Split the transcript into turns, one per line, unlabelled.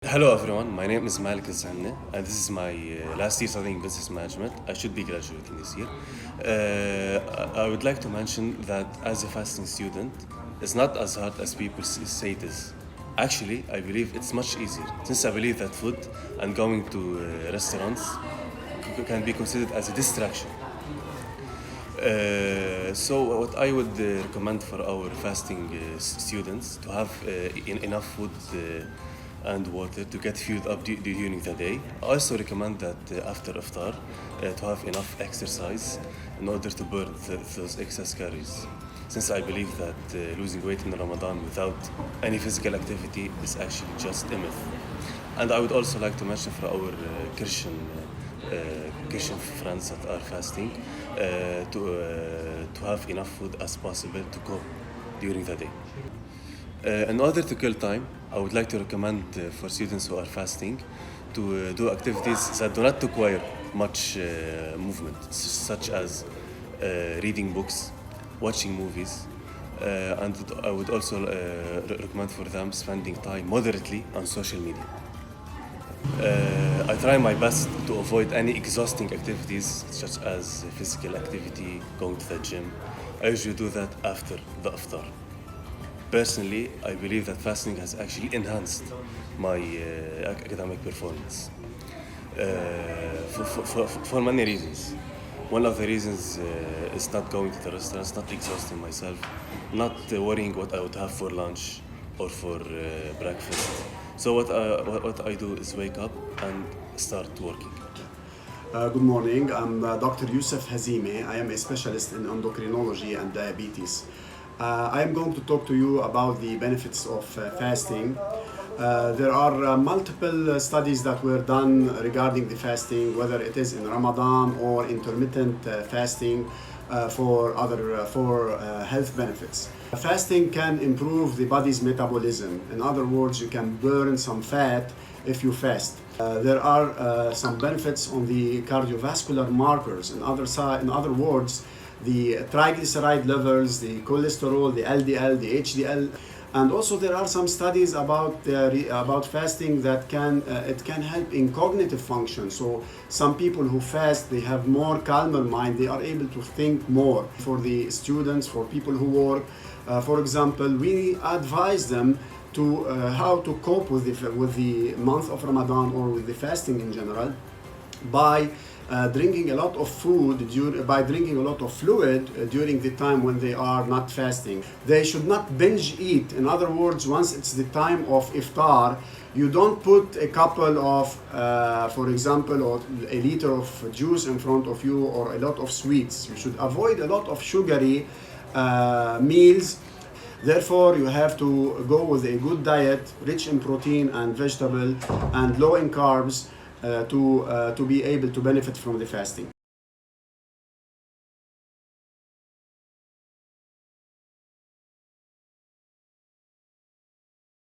Hello everyone, my name is Malik Zanne and this is my last year studying business management. I should be graduating this year. I would like to mention that as a fasting student, it's not as hard as people say it is. Actually, I believe it's much easier since I believe that food and going to restaurants can be considered as a distraction. So what I would recommend for our fasting students to have enough food and water to get fueled up during the day. I also recommend that after iftar to have enough exercise in order to burn those excess calories. Since I believe that losing weight in Ramadan without any physical activity is actually just a myth. And I would also like to mention for our Christian friends that are fasting to have enough food as possible to cope during the day. In order to kill time, I would like to recommend for students who are fasting to do activities that do not require much movement, such as reading books, watching movies, and I would also recommend for them spending time moderately on social media. I try my best to avoid any exhausting activities such as physical activity, going to the gym. I usually do that after the iftar. Personally, I believe that fasting has actually enhanced my academic performance for many reasons. One of the reasons is not going to the restaurants, not exhausting myself, not worrying what I would have for lunch or for breakfast. So what I do is wake up and start working.
Good morning. I'm Dr. Youssef Hazime. I am a specialist in endocrinology and diabetes. I am going to talk to you about the benefits of fasting. There are multiple studies that were done regarding the fasting, whether it is in Ramadan or intermittent fasting for health benefits. Fasting can improve the body's metabolism. In other words, you can burn some fat if you fast. There are some benefits on the cardiovascular markers. In other words, the triglyceride levels, the cholesterol, the LDL, the HDL, and also there are some studies about fasting that it can help in cognitive function. So some people who fast, they have more calmer mind, they are able to think more. For the students, for people who work, for example, we advise them to how to cope with the month of Ramadan or with the fasting in general by drinking a lot of by drinking a lot of fluid during the time when they are not fasting. They should not binge eat. In other words, once it's the time of iftar, you don't put a couple of, for example, or a liter of juice in front of you or a lot of sweets. You should avoid a lot of sugary meals. Therefore, you have to go with a good diet, rich in protein and vegetable and low in carbs, to be able to benefit from the fasting.